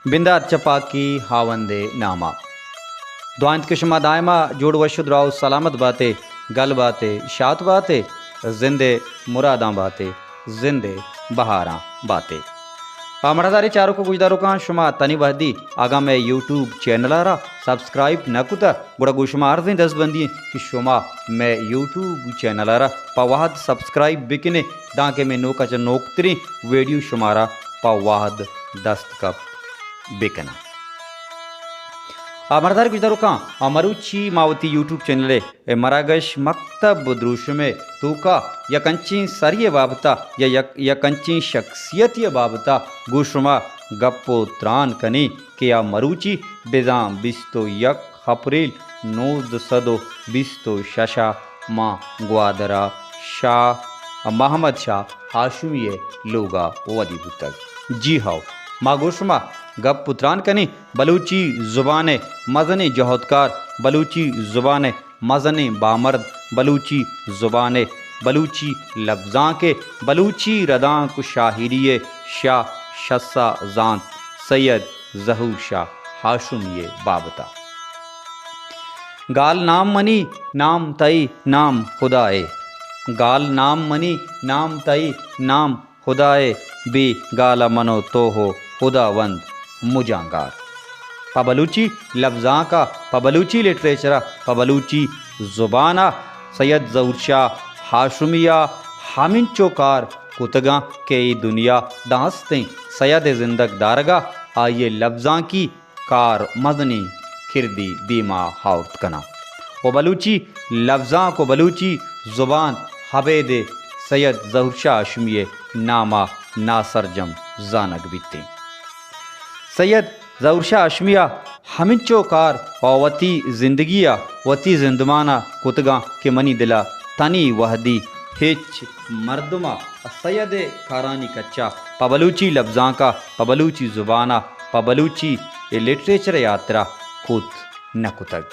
बिंदा चपाकी हावंदे नामा दुआंत कशमा दायमा जोड़ वशुद राव सलामत बाते गल बाते शात बाते जिंदे मुरादां बाते जिंदे बहारां बाते मरादारी चारों को गुजदारों का शुमा तनी वहदी आगा मैं यूट्यूब चैनल आ रहा सब्सक्राइब न कुता गुड़ा गुशमा अर्जें दस बंदी कि शुमा मैं यूट्यूब चैनल आ रहा पवाहद सब्सक्राइब बिकने दाके में नोका च नोकतरी वीडियो शुमारा पवाहद दस्त कप बिकना मरदार गुजदारों का मरुची मावती यूट्यूब चैनल है मरागश मकतब द्रुश में तूका या कंची सरिये बाबता या कंची शख्सियत बाबता गुशमा गप्पो त्रान कनी के या मरुची बेजाम बिस्तो यक अप्रैल 9 बिस्तो शशा माँ ग्वादरा शाह महमद शाह हाशुमिये लोगा वदी बुतक जी हाँ माँ गुशमा गप पुत्रान कनी बलूची ज़ुबान मज़न जहदकार बलूची ज़ुबान मज़न बामर्द बलूची ज़ुबान बलूची लफ्ज़ां के बलूची रदां को शाहिरिये शाह शस्सा जान सैयद ज़हूर शाह हाशुमिये बाबता गाल नाम मनी नाम तई नाम खुदाए गाल नाम मनी नाम तई नाम खुदाए बे गाला मनो तो हो खुदावंद मुजांगार पबलूची लफ्ज़ां का पबलूची लिटरेचरा पबलूची ज़ुबाना सैयद ज़हूर शाह हाशुमिया हामिन चोकार कुतगा के दुनिया दास्तें सैयद ज़िंदग दारगा आइए लफ्ज़ां की कार मदनी खिरदी बीमा हाउत कना वो बलूची लफ्ज़ां को बलूची ज़ुबान हबेदे सैयद ज़हूर शाह हाशुमिये नामा नासरजम जानक बीते सैयद ज़हूर शाह हाशुमिया हमिंचो कार वती ज़िंदगिया वती जिंदमाना कुतगा के मनी दिला तनी वहदी हिच मर्दमा सैयद कारानी कच्चा पबलूची लफ्ज़ां का पबलूची ज़ुबाना पबलूची लिटरेचर यात्रा खुद न कुतग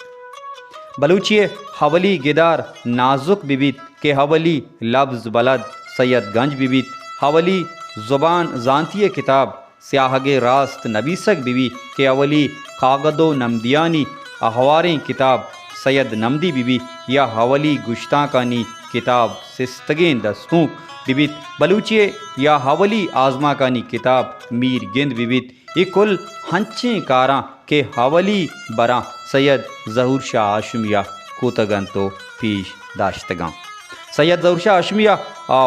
बलूची हवली गिदार नाजुक बिबित के हवली लफ्ज़ बलद सैयद गंज बिबित हवली ज़ुबान जानती किताब स्याहगे रास्त नबीसक बीवी के अवली कागदो नमदियानी अहवारें किताब सैयद नमदी बीबी या हवली गुश्ताकानी किताब सिस्तगें दस्तूक बिबित बलूचिए या हवली आज़मा कानी किताब मीर गेंद बिबित ये कुल हंचे कारा के हवली बरा सैयद ज़हूर शाह हाशुमिया कोतगन तो पीश दाश्तगां सैयद ज़हूर शाह हाशुमिया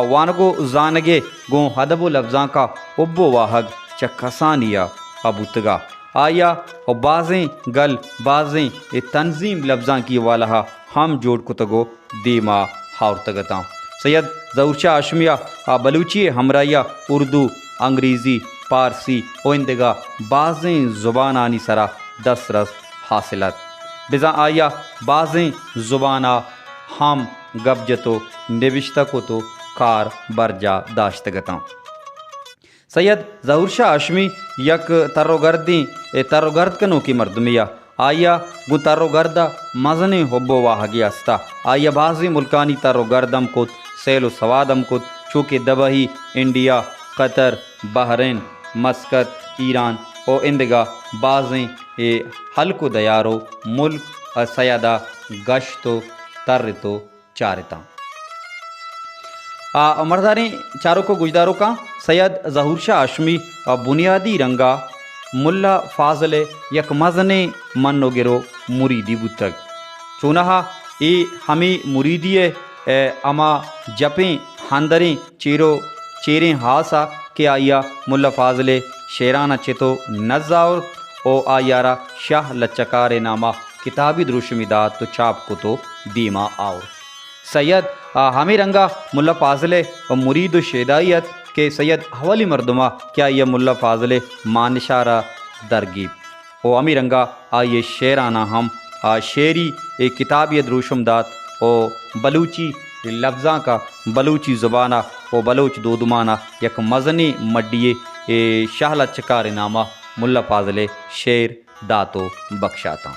वानगो जानगे गो हदबो लफ्ज़ां का उब्बो वाहग चक्कसानिया अबुतगा आया और बाज़ें गल बाज़ें ए तंजीम लफ्ज़ां की वालहा हम जोड़ कुतगो दीमा हाउरतगता सैयद ज़हूर शाह हाशुमिया बलूची हमराया उर्दू अंग्रेज़ी पारसी ओइंदगा बाज़ें ज़ुबानानी सरा दस रस हासिलत बिज़ा आया बाज़ें ज़ुबाना हम गबजतो निविश्ता को तो कार बरजा दाश्तगता सैयद ज़हूर शाह हाशमी यक तरोगर्दी तरोगर्द कनो की मर्दमिया आया गु तरोगर्दा मज़ने हुब्बो वाहगी अस्ता आया बाज़ी मुल्कानी तरोगर्दम कुत सैलो सवादम कुत चूँकि दबही India Qatar Bahrain Muscat Iran ओ इंदगा बाज़ें ए हल्को दयारो मुल्क सयादा गश्तो तरतो चारता मर्दारी चारों को गुजदारों का सैयद ज़हूर शाह हाशमी बुनियादी रंगा मुल्ला फाजल यक मज़ने मनो गिरो मुरीदी बुतक चुनाहा ए हमें मुरीदिए अमा जपें हंदरें चेरो चेरें हासा के आया मुल्ला फाजल शेराना चितो नज़ार ओ आयारा शाह लचकारे नामा किताबी द्रुशमिदात तो चाप को तो दीमा आओ सैयद हमें रंगा मुल्ला फाजल और मुरीद शेदायत के सैयद हवली मर्दमा क्या यह मुल्ला फाजल मानशारा दरगीब ओ अमी रंगा ये शेराना हम शेरी एक किताब ये द्रुशमदात ओ बलूची लफ्ज़ां का बलूची ज़ुबाना ओ बलोच दोदुमाना यक मज़नी मड्डिए ए शाहला चकार नामा मुल्ला फाजल शेर दातो बख्शाता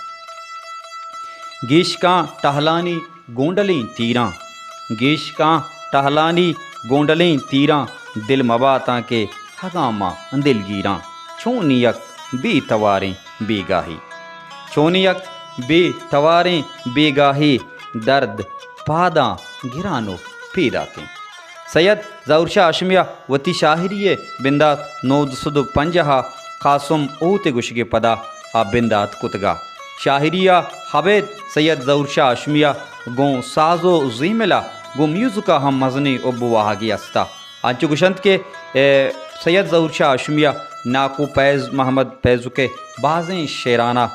गीश का टहलानी गोंडलें तीरां गीश का टहलानी गोंडलें तीरां दिल मबाता के हगामा दिलगीरां छूनियक بی تواریں بی گاہی چونیک بی تواریں بی گاہی درد پاداں گرانو پیدا کیں سید ظہور شاہ ہاشمیہ وتی شاہری بندات 950 قاسم اوت گشگ پدا آ بندات کتگا شاہریہ حبید سید ظہور شاہ ہاشمیہ گوں ساز و زیملا گوں میوزکا ہم مزنی ابو واہگی استا انچو گشنت کے سید ظہور شاہ ہاشمیہ ناکو پیز محمد پیزو کے بعضیں شیرانہ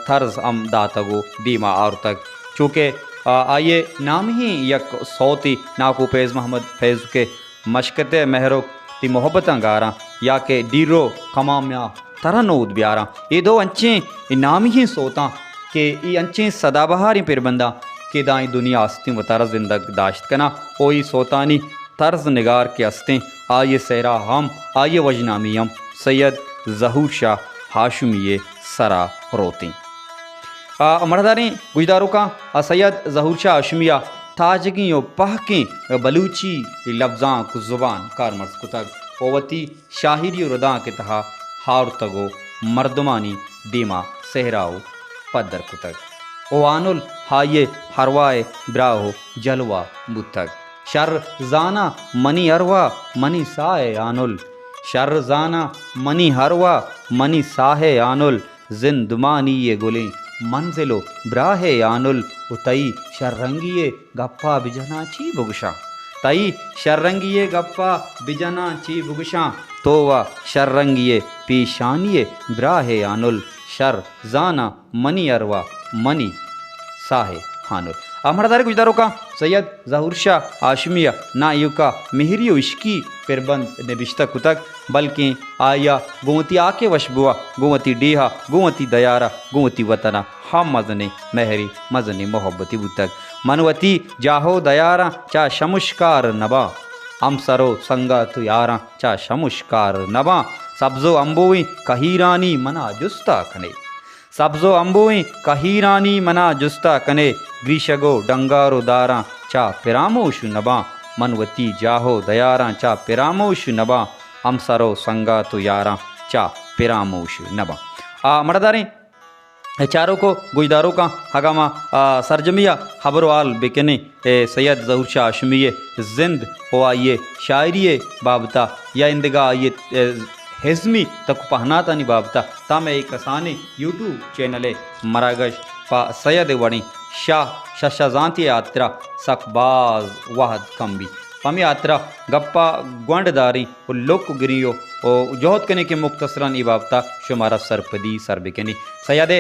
طرز ام داتگو دیما اور تک چونکہ آئیے نام ہی یک صوتی ناکو پیز محمد فیض کے مشکت مہرو تی محبتاں گاراں یا کہ ڈیرو کمامیا ترنود بیاراں یہ دو انچیں نام ہی سوتاں کہ یہ انچیں صدا بہاری پر بندہ کہ دائیں دنیا ہستیں و طرز زندگ داشت کنا اوئی سوتانی طرز نگار کے ہستیں آئیے سیرا ہم آئیے وجنامی ہم سید ظہور شاہ ہاشمی سرا روتیں مرداریں گجداروں کا سید ظہور شاہ ہاشمیہ تاجگیں و پہکیں بلوچی لفظاں کو زبان کارمرز کتگ اوتی شاہری و رداں کے تہا ہار تگو مردمانی دیما صحراؤ پدر کتگ اوانل ہائے ہروائے براہو جلوہ بتگ شر زانہ منی اروا منی سائے آنل شر زانہ منی ہروا منی ساہے آنل زندمانی یہ گلیں منزلو براہ آنل اتئی شررنگیے گپا بجنا چی بگشاں تئی شررنگیے گپا بجنا چی بگشاں تو شررنگیے پیشانیے براہ آنل شر زانہ منی اروا منی ساہے ہانل امردار گجداروں کا سید ظہور شاہ ہاشمیہ نا یو کا مہری و عشقی پر بند نبشتہ کتک بلکہ آیا گوتی آکے وشبوا گوتی ڈیہا گوتی دیارہ گوتی وطنہ ہم مزنے مہری مزنے محبتی بتک منوتی جاہو دیارہ چا شمشکار نبا ہم سرو سنگا تو یاراں چا شمشکار نبا سبزو امبوئیں کہیرانی منا جستا کھنے سبزو امبوئیں کہیرانی منا جستا کنے گریشگو ڈنگارو داراں چا پراموش نبا منوتی جاہو دیاراں چا پراموش نبا ہم سرو سنگا تو یاراں چا پراموش نبا مرداریں چاروں کو گجداروں کا حگامہ سرجمیہ خبروال بکنے سید ظہور شاہ ہاشمی زند او آئیے شاعری بابتا یا اندگاہ آئیے ہزمی تک پہناتانی بابتا تا میں ایک کسانے یوٹیوب چینل مراگش پا سید وڑی شاہ ششازانتی یاترا سک باز واحد کمبی پمی یاترا گپا گوانڈ داری و لوک گریو و جوہد کنے کے مختصراً ای بابتا شمارا سرپدی سر بکنی سید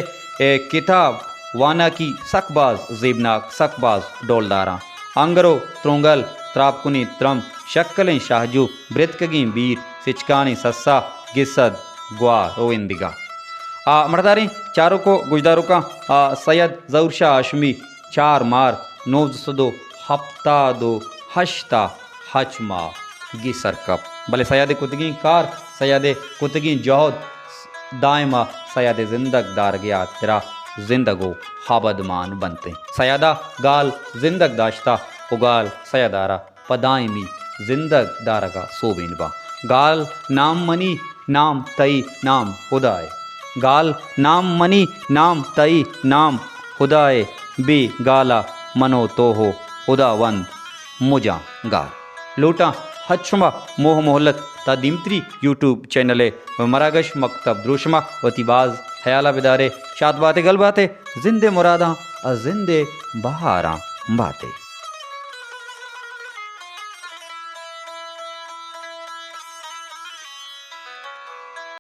کتاب وانا کی سک باز زیبناک سک باز ڈولداراں آنگرو ترونگل تراب کنی ترم شکلیں شاہجو برتکگیں بیر سچکانی سسا گسد گوا روندگا مرداریں چاروں کو گجداروں کا سید ظہور شاہ ہاشمی 4 مارچ 1978 ہچما گی سرکپ بلے سیاد کتگیں کار سیاد کتگیں جوہد دائمہ سیاد زندگ دار گیا تیرا زندگو حابدمان بنتے سیادہ گال زندگ داشتا اگال سیادارہ پدائمی زندگ دارگا سوبین با گال نام منی نام تئی نام خدائے گال نام منی نام تئی نام خدائے بے گالا منو تو ہو خدا وند مجاں گال لوٹا ہچما موہ محلت تا دیمتری یوٹیوب چینل مراگش مکتب دروشما وتی باز خیالہ بدارے شاد باتیں گل باتیں زندے مراداں زندے بہاراں باتیں